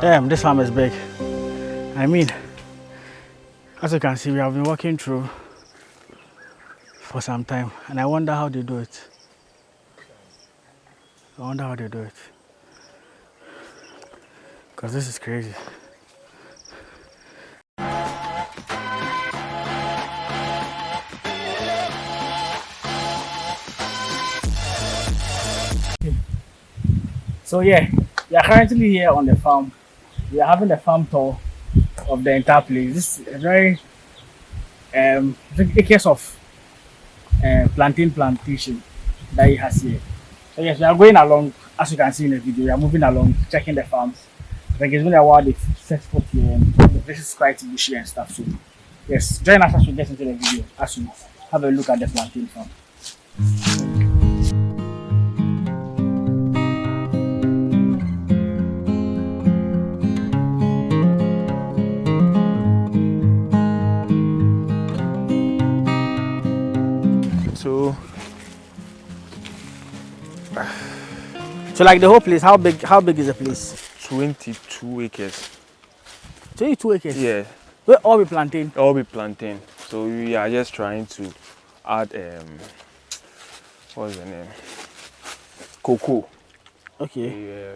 Damn, this farm is big. I mean, as you can see, we have been walking through for some time, and I wonder how they do it. I wonder how they do it. Because this is crazy. So yeah, we are currently here on the farm. We are having a farm tour of the entire place. This is a very acres of plantain plantation that he has here. So yes, we are going along, as you can see in the video, we are moving along, checking the farms. I think it's been a while they've set foot here, and the place is quite bushy and stuff. So yes, join us as we get into the video, as we have a look at the plantain farm. So like the whole place, how big is the place? 22 acres. 22 acres? Yeah. Will all be plantain? All be plantain. So we are just trying to add what's the name? Cocoa. Okay.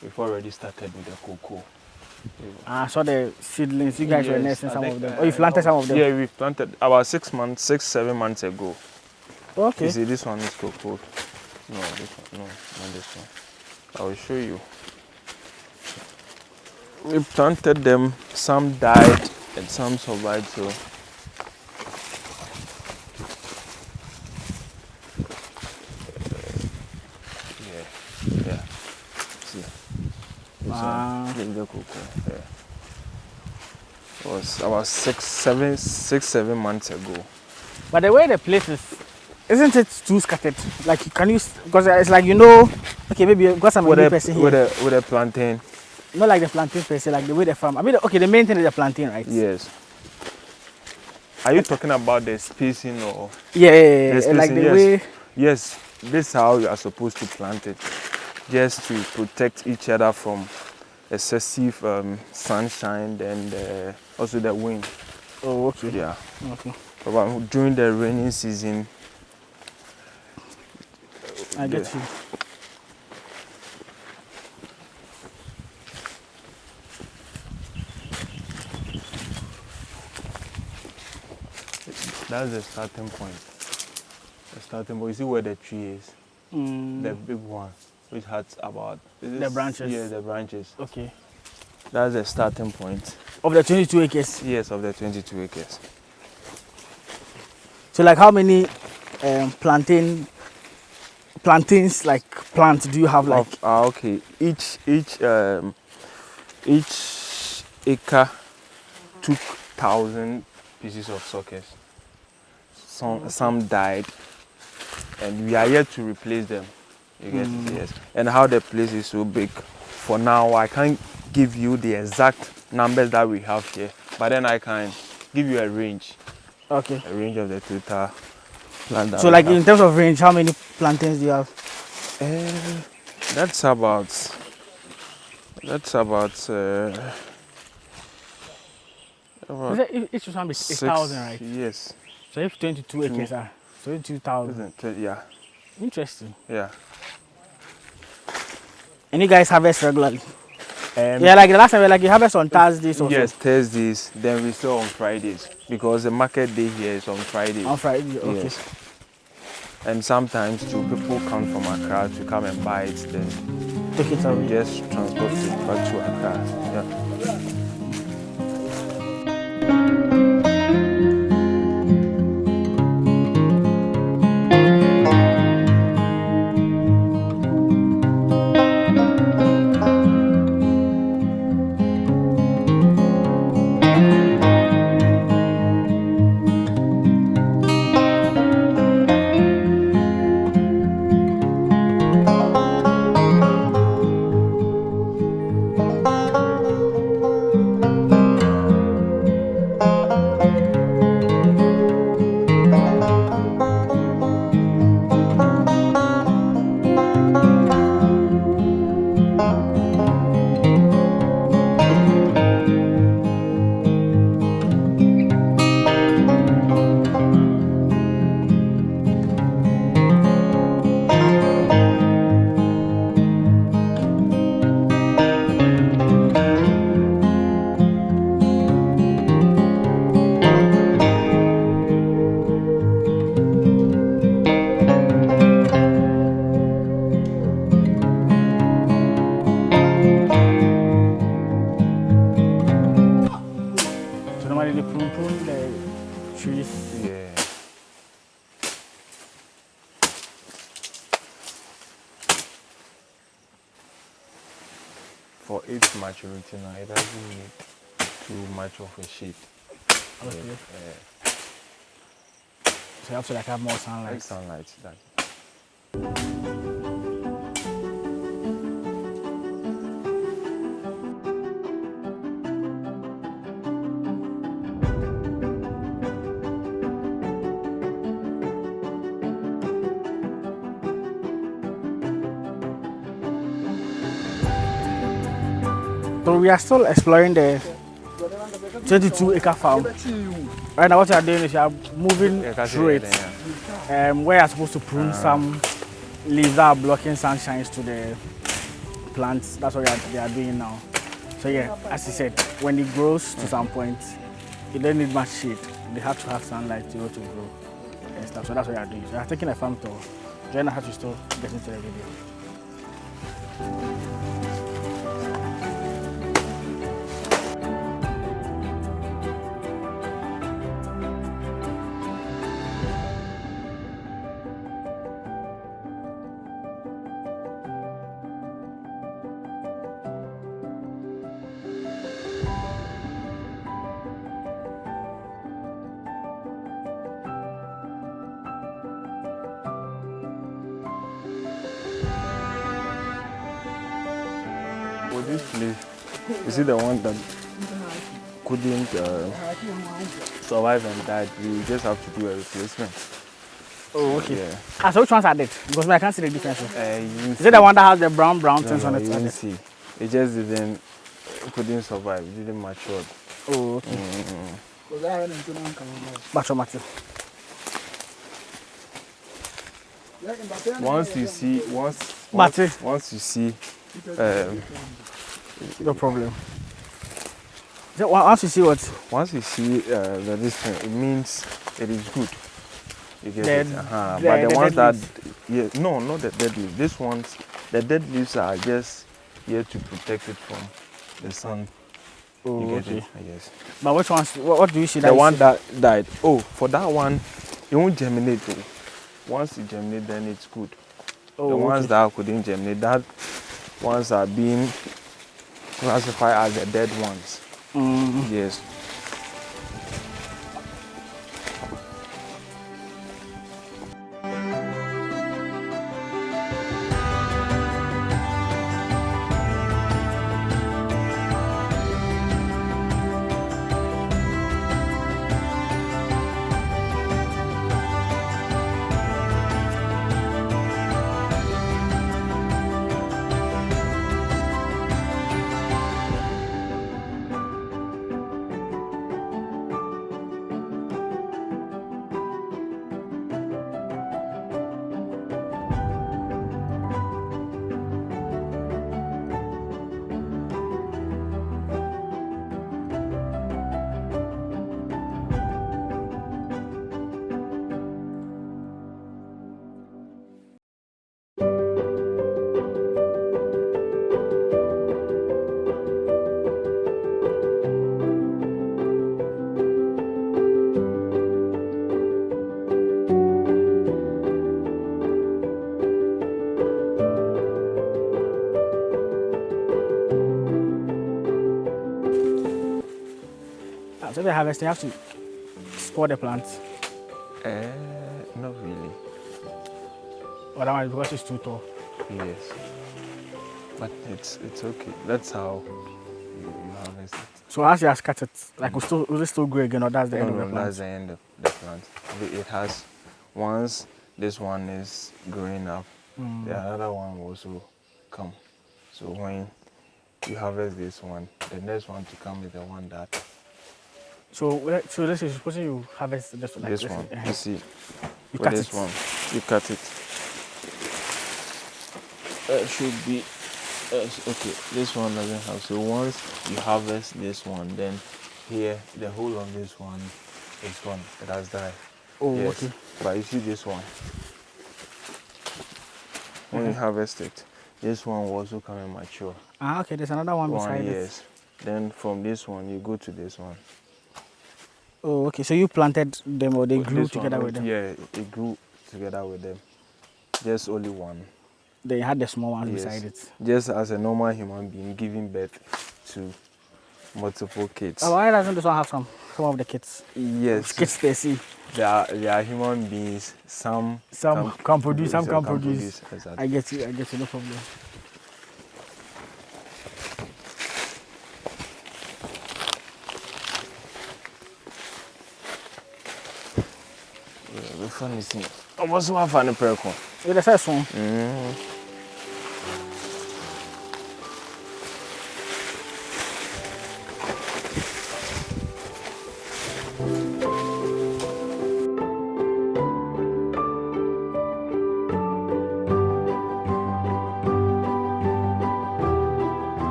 We've already started with the cocoa. I saw the seedlings. You guys were nursing some of them. Or you planted some of them? Yeah, we planted about 6-7 months ago. Okay. You see, this one is cocoa. No, this one, no, not this one. I will show you. We planted them, some died and some survived, so. Yeah. See. This one, the cocoa. Yeah. It was about 6-7 months ago. But the way the place is, isn't it too scattered? Like, can you, because it's like, okay, maybe because I'm a new person here. With a plantain. Not like the plantain per se, like the way the farm. I mean, okay, the main thing is the plantain, right? Yes. Are you talking about the spacing or? Yeah, like the way. Yes, this is how you are supposed to plant it, just to protect each other from excessive sunshine and also the wind. Oh, okay. Yeah. Okay. But during the rainy season. I get you. That's the starting point. The starting point. You see where the tree is? The big one, which has about... The branches? Yeah, the branches. Okay. That's the starting point. Of the 22 acres? Yes, of the 22 acres. So like how many plantains like plants do you have like? Okay, each acre took 1,000 pieces of suckers. Some died, and we are yet to replace them. You get it? Yes. And how the place is so big, for now I can't give you the exact numbers that we have here, but then I can give you a range. Okay. A range of the total plant. So like in terms of range, how many plantains do you have? That's about each one is 8,000, right? Yes. So if 22 acres are 22,000. Yeah. Interesting. Yeah. And you guys harvest regularly? Yeah, like the last time, like you harvest on Thursdays or yes, Thursdays. Then we sell on Fridays because the market day here is on Fridays. On Friday, okay. Yes. And sometimes too, people come from Accra to come and buy it. Then take it away. Just transport it back to Accra. Yeah. for its maturity now, it doesn't need too much of a shade. Okay. Yeah. So you have to like have more sunlight. Like sunlight. That. So we are still exploring the 22-acre farm. Right now, what you are doing is you are moving through it. Where you're supposed to prune some leaves that are blocking sunshine to the plants. That's what they are doing now. So yeah, as you said, when it grows to some point, it doesn't need much shade. They have to have sunlight to be able to grow and stuff. So that's what you are doing. So you are taking a farm tour. Join us to still get into the video. For this place, is it the one that couldn't survive and died? We just have to do a replacement. Oh, okay. Yeah. So which ones are dead? Because I can't see the difference. Is it the one that has the brown things on it? You didn't see. It just couldn't survive. It didn't mature. Oh, okay. Once you see, once you see, no problem. Once you see what? Once you see this thing, it means it is good. You get it? But the ones that, no, not the dead leaves. These ones, the dead leaves are just here to protect it from the sun. Oh, you get okay. it? Yes. But which ones? What do you see? The one that died. Oh, for that one, it won't germinate. Though. Once it germinates, then it's good. Oh, the ones that couldn't germinate, that ones are being classified as the dead ones. Yes. So they harvest, you have to spot the plants. Not really. But that one is because it's too tall. Yes. But it's okay. That's how you harvest it. So as you have scattered, like will it still grow again, or that's the end of the plant? That's the end of the plant. It has, once this one is growing up, the other one will also come. So when you harvest this one, the next one to come is the one that. So let's say supposing you harvest this one. This one, you see, you cut this it. one, you cut it. Should be, okay, this one doesn't have, so once you harvest this one, then here, the whole of this one is gone, it has died. Oh, yes. okay. But you see this one, when you harvest it, this one will also come and mature. Ah, okay, there's another one beside yes. Then from this one, you go to this one. Oh, okay, so you planted them or they grew together with them? Yeah, it grew together with them. Just only one. They had the small ones Yes. beside it. Just as a normal human being giving birth to multiple kids. Oh, why doesn't this one have some of the kids? Yes. Kids they see. They are human beings. Some Can produce, some can produce. Exactly. I get you, no problem. The funny thing. I was so fun in Perco. The first one.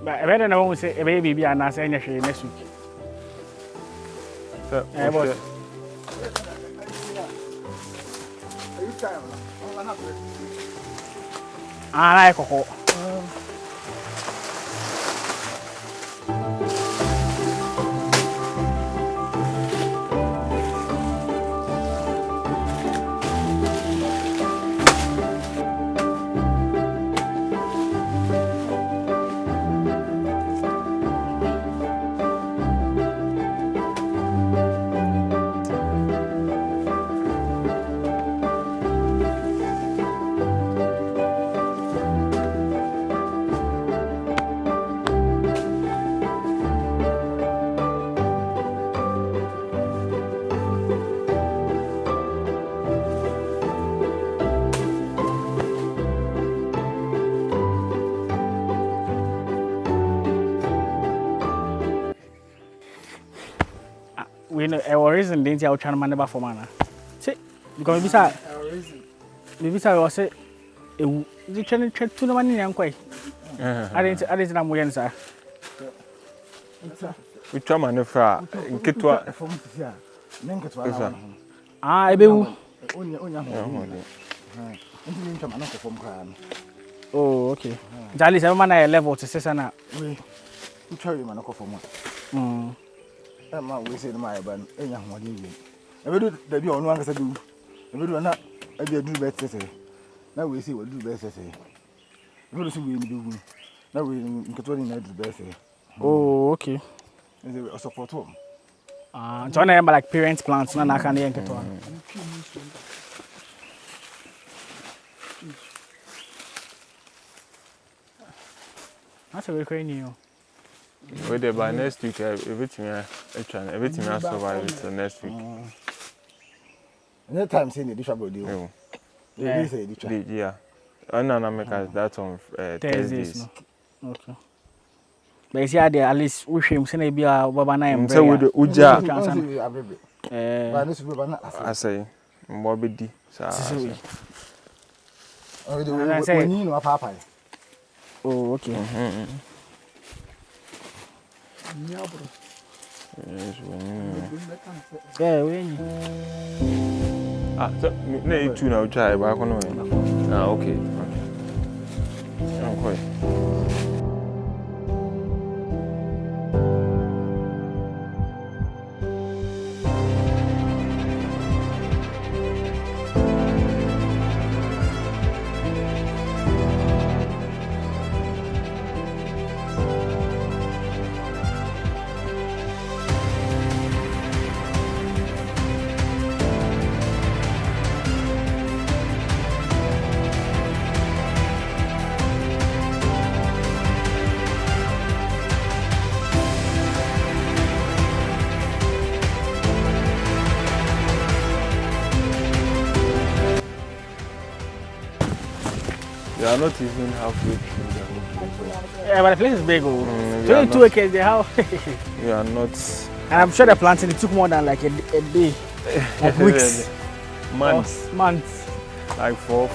But I better know say a baby and I say next week. So, Boss. Ah, I coco. We know our reason didn't you trying to manage for mana. See, because maybe I was say the channel to no money and quite. I didn't know when sir. we try man fra nketwa. Ah, I be oh, okay. Jali say man na level to say na. We try man ko for mo. Ma we say my ban enya homode wi. E be do da bi onu ankasa du. E be do na e be du bet sese. Na we say we do bet sese. E be do say we ni bi na we nketo ni na du bet sese. Oh, okay. Is it support home? Ah, so na like parents plants na can dey nketo. That's a very great news. We dey by next week everything I survive till next week. Any time say the dish about you. Yeah. Say the Yeah. And now make that on Thursdays. No. Okay. But you see at least we should say be a baba na embrace. So we the uja. Ba no super na I say mo be di. We need no papa. Oh, okay. Yes, Yeah, we. So na you two now try back on way. Okay. Okay. They are not even halfway through the whole place. Yeah, but the place is big. 22 acres they have. We are not. And I'm sure the planting it took more than like a day. Like weeks. Months. Months. Like 4 to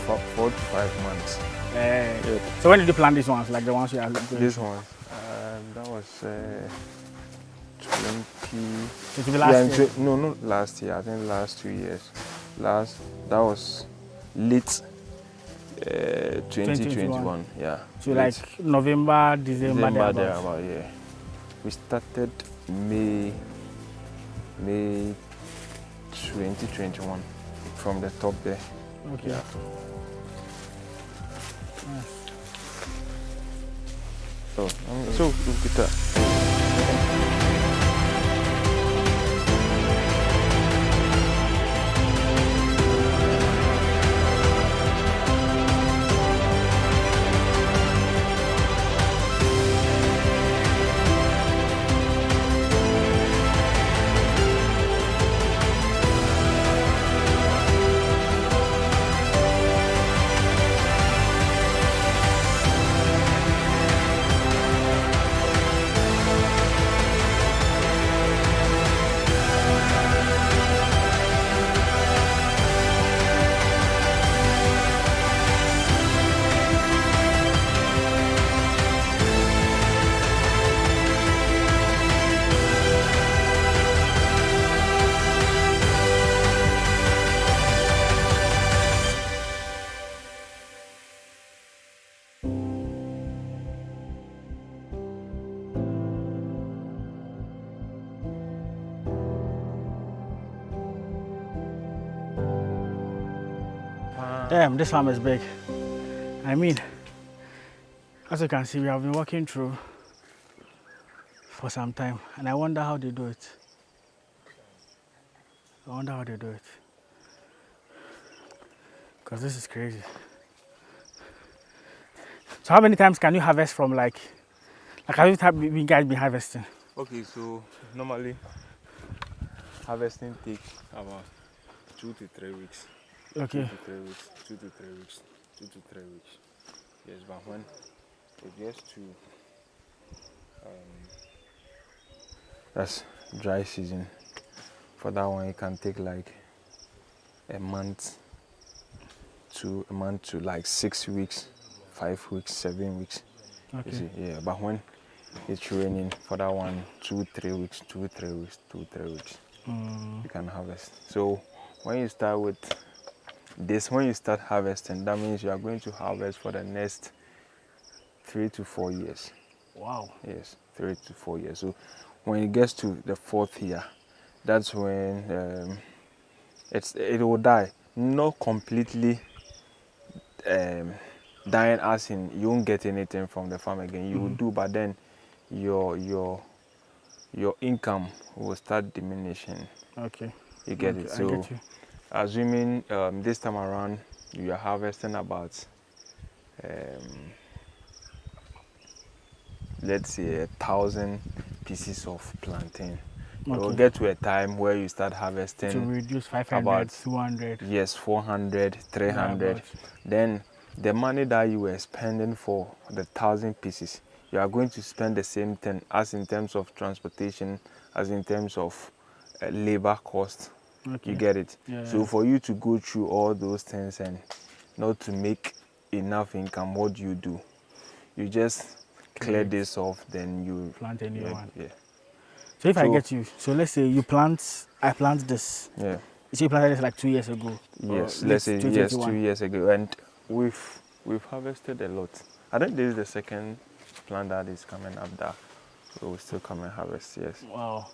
5 months. Yeah. So when did you plant these ones? Like the ones you are doing? This one. That was It will be last year. No, not last year. I think last 2 years. That was late 2021. Yeah. So late like November, December thereabouts. thereabout, yeah. We started May 2021 from the top there. Okay. Yeah. Nice. So look at that. Damn, this farm is big. I mean, as you can see, we have been walking through for some time, and I wonder how they do it. I wonder how they do it. Because this is crazy. So how many times can you harvest from like how many you guys been harvesting? Okay, so normally harvesting takes about 2 to 3 weeks. Okay. 2 to 3 weeks, 2 to 3 weeks, 2 to 3 weeks. Yes, but when it gets to that's dry season, for that one it can take like a month to like 6 weeks, 5 weeks, 7 weeks. Okay. You see, yeah, but when it's raining, for that one 2, 3 weeks, 2, 3 weeks, 2, 3 weeks, you can harvest. So when you start with this, when you start harvesting, that means you are going to harvest for the next 3 to 4 years. Wow. Yes, 3 to 4 years. So when it gets to the 4th year, that's when it will die. Not completely dying as in you won't get anything from the farm again. You will do, but then your income will start diminishing. Okay. You get Okay, it. I So get you. assuming this time around you are harvesting about let's say 1,000 pieces of plantain. It will Okay. get to a time where you start harvesting To reduce 500, about 200. yes, 400, 300. Thereabouts. Then the money that you were spending for the 1,000 pieces, you are going to spend the same thing as in terms of transportation, as in terms of labor cost. Okay. You get it? Yeah, So yeah. for you to go through all those things and not to make enough income, what do? You just clear Correct. this off, then you Plant a new yeah, one. yeah, So if I So- get you, so let's say I plant this. yeah. So you planted this like 2 years ago. Yes, or let's say late yes, 2021. 2 years ago, and we've harvested a lot. I think this is the second plant that is coming up there, so we still come and harvest. Yes, Wow.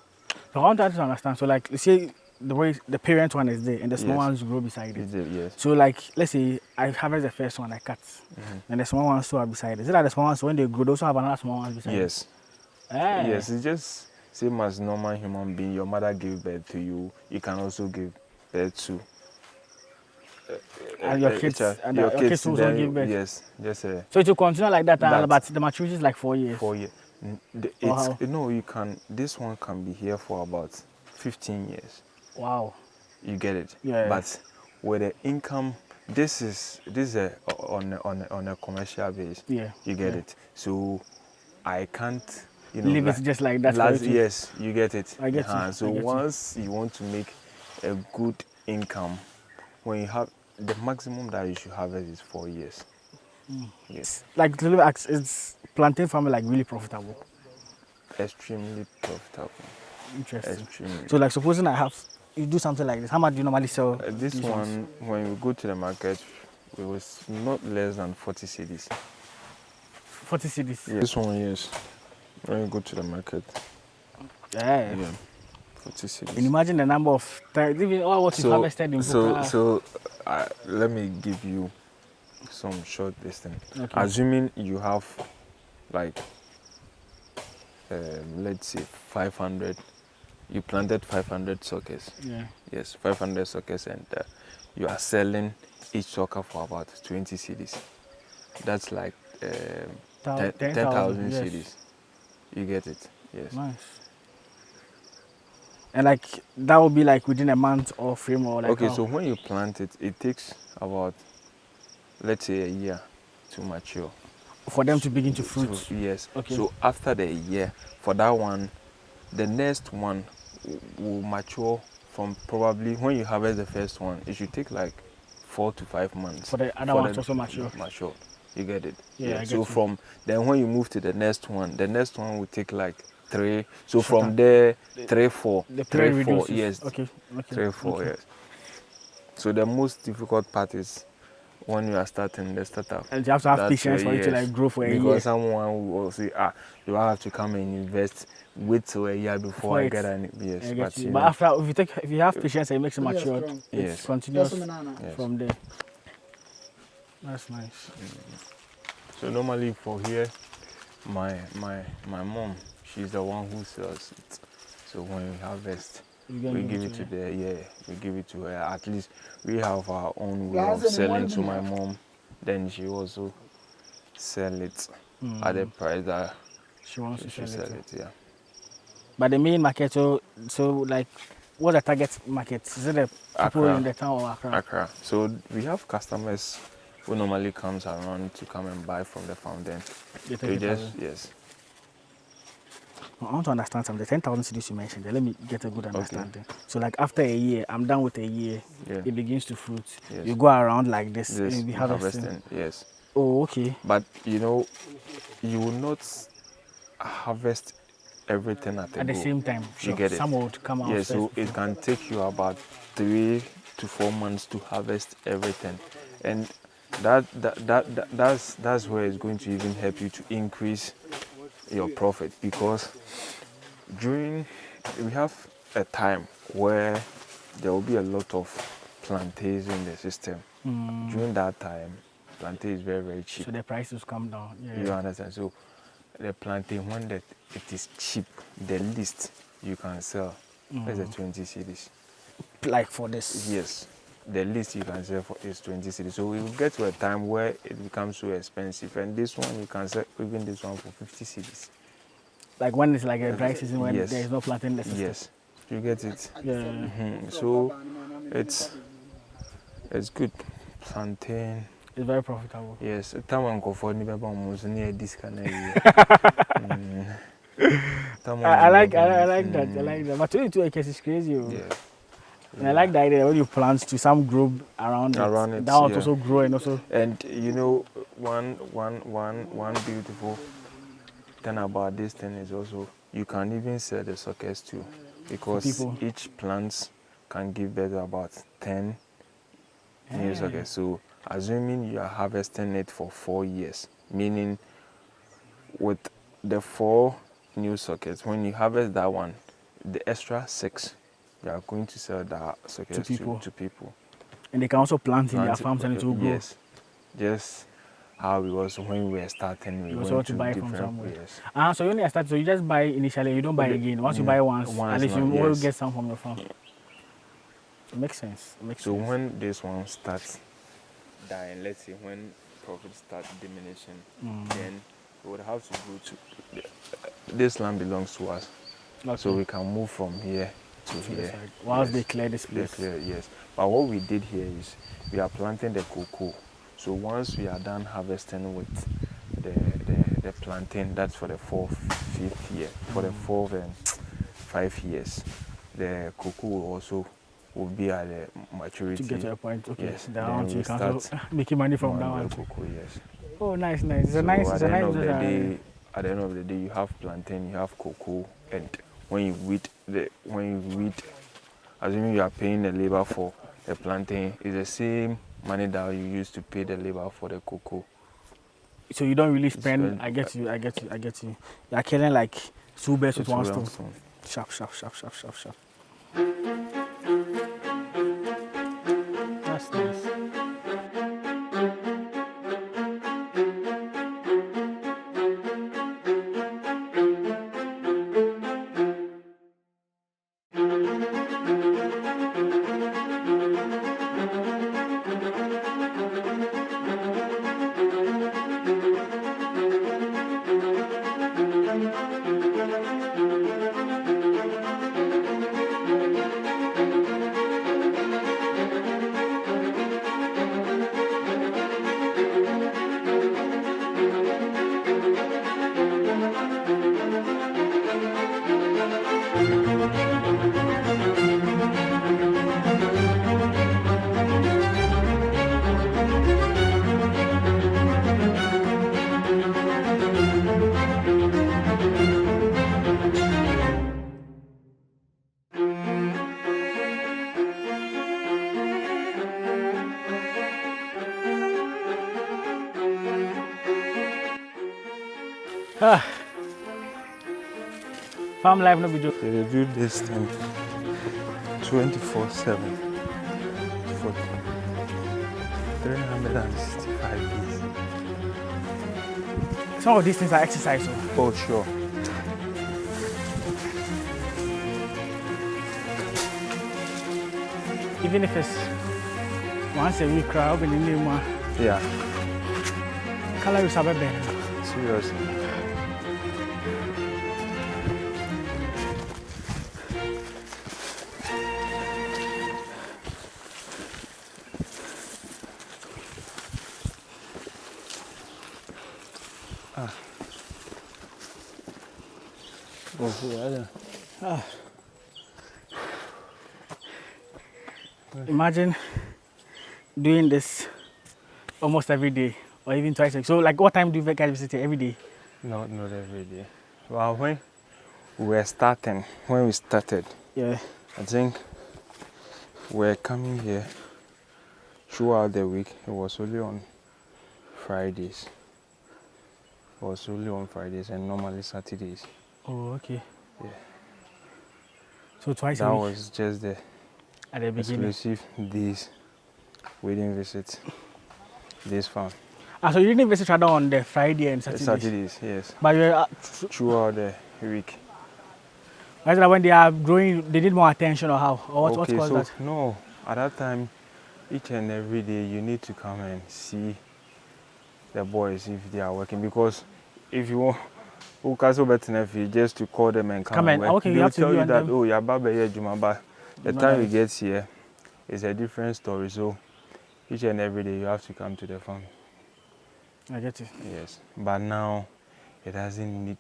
So I want to understand. So like, say the way the parent one is there and the small Yes. ones grow beside it. is it? Yes, So like, let's say I harvest the first one, I cut, and the small ones too are beside it. Is it like the small ones when they grow, they also have another small ones beside yes, it? Eh. yes. It's just same as normal human being. Your mother gave birth to you. You can also give birth to And your kids, child. and Your your kids kids also then- give birth. Yes, just So it will continue like that, That- but the maturity is like 4 years. 4 years. Or how? No, you can. This one can be here for about 15 years. Wow. You get it? Yeah. But with the income, this is on a commercial base. Yeah. You get Yeah. it? So I can't, Leave it just like that. for you to- yes, you get it. I get you, So I get you. once you want to make a good income, when you have the maximum that you should harvest is 4 years. Yes. Like, to ask, is plantain farming like really profitable? extremely profitable. Interesting. Extremely. So like supposing you do something like this, how much do you normally sell? This these one, ones? when we go to the market, it was not less than 40 cedis. 40 cedis. Yeah. This one, yes. When you go to the market. Yeah. 40 cedis. And imagine the number of times, even all what you've harvested in Buka. Let me give you some short distance. Okay. Assuming you have like let's say 500, you planted 500 suckers. Yeah. Yes, 500 suckers, and you are selling each sucker for about 20 cedis. That's like 10,000 yes. cedis. You get it? Yes. Nice. And like that will be like within a month or frame or like. Okay, so when you plant it, it takes about, let's say, a year to mature. For them to begin to fruit. So, yes. Okay. So after the year, for that one, the next one will mature from probably when you harvest the first one. It should take like 4 to 5 months. For the other one to also mature. Mature. You get it? Yeah. I get So you. from then when you move to the next one will take like 3. So from there, 3, 4. The 3, 4. reduces. Yes. Okay. 3, 4. Okay. Yes. So the most difficult part is when you are starting the startup. And you have to have patience for it to like grow for a year. Because someone will say, you have to come and invest, wait till a year before I get any. Yes, but after, if you have patience and it makes it mature, yes. It continues Yes. from there. That's nice. So normally for here, my mom, she's the one who sells it. So when we harvest, we give it to her. At least we have our own way of selling to my mom. Then she also sell it at the price that she wants to sell it. Yeah. But the main market, so like, what's the target market? Is it the people Accra. in the town or Accra? Accra. So we have customers who normally comes around to come and buy from the farm. Then yes. I want to understand something. The 10,000 cedis you mentioned, let me get a good understanding. Okay. So like after a year, I'm done with a year, it begins to fruit. Yes. You go around like this and you'll be harvesting. Yes. Oh, okay. But you will not harvest everything at the same time. Sure. You get it? Some would come out. Yes, so it can take you about 3 to 4 months to harvest everything. And that's where it's going to even help you to increase your profit, because we have a time where there will be a lot of plantains in the system. During that time, plantain is very, very cheap. So the prices come down. Yeah. You understand? So the plantain, when it is cheap, the least you can sell is the 20 cedis. Like for this? Yes. The least you can sell for is 20 cedis. So we will get to a time where it becomes so expensive, and this one you can sell even this one for 50 cedis. Like when it's like a dry season, when there is no plantain in the system. Yes, you get it. Yeah. So it's good. Plantain. It's very profitable. Yes. Time Nkawkaw ni baba almost near this kind of I like that. I like that. But 22 acres is crazy. Yeah. And I like the idea when you plant to some grow around it. That one also grow and also. And one beautiful thing about this thing is also you can even sell the suckers too, because each plant can give birth to about 10 new suckers. So assuming you are harvesting it for 4 years, meaning with the 4 new sockets, when you harvest that one, the extra 6, you are going to sell that sockets to people. And they can also plant in their farms and it will grow. Yes. Just how it was when we were starting. We went to buy from somewhere. Yes. So you only start, so you just buy initially, you don't buy again. Once you buy once at least you will get some from your farm. It makes sense. So when this one starts dying, let's say when profits start diminishing, then we would have to go to this land belongs to us. Okay. So we can move from here to here. Once they clear this place. Yes. But what we did here is we are planting the cocoa. So once we are done harvesting with the plantain, that's for the 4th, 5th year. For the 4th and 5 years, the cocoa will be at the maturity. To get to a point, okay. Yes. Then you can start making money from that one. Cocoa, yes. Oh, nice. It's a nice. At the end of the day, at the end of the day, you have plantain, you have cocoa, and when you weed, assuming you are paying the labor for the plantain, it's the same money that you use to pay the labor for the cocoa. So you don't really spend. I get you. You're killing like two birds with one stone. Sharp. That's nice. Farm life no be joke. They do this thing 24/7 for 365 days. Some of these things are exercise. Oh, sure. Even if it's once a week, I'll be in the room. Yeah. Calories are better. Seriously. Imagine doing this almost every day or even twice a week. So like what time do you guys visit here? Every day? Not every day. Well, when we started, Yeah. I think we're coming here throughout the week. It was only on Fridays. And normally Saturdays. Oh, okay. Yeah. So twice That a week was just the at the beginning. exclusive days we didn't visit this farm. So you didn't visit rather on the Friday and Saturdays? Saturdays, yes. But you're Throughout the week. Is that when they are growing, they need more attention or how? Or what Okay, caused so that? no, at that time, each and every day you need to come and see the boys if they are working, because if you want just to call them and come and work, okay, they you will have to tell be you on that them. oh, you're Baba here, Juma, but the No, time no. we get here is a different story. So each and every day you have to come to the farm. I get it. Yes, but now it doesn't need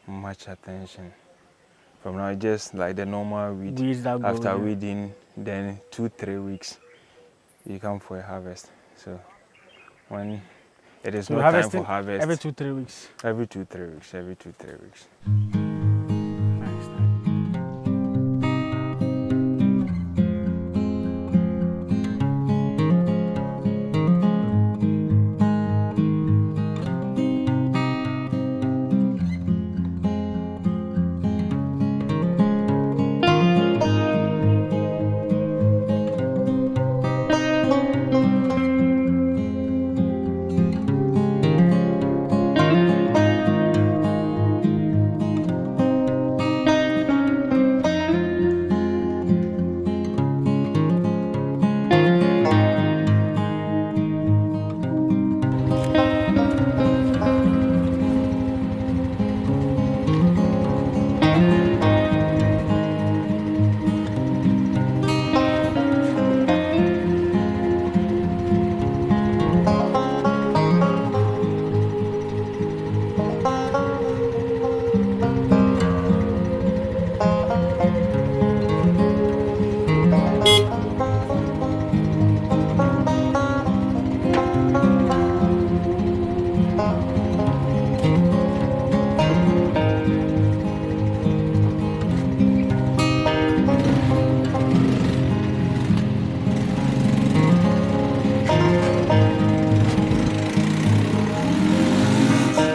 much attention. From now, just like the normal weed. Weeds that go, After yeah. weeding, then 2-3 weeks, you come for a harvest. So when it is So no time for harvest, every 2-3 weeks. every 2-3 weeks.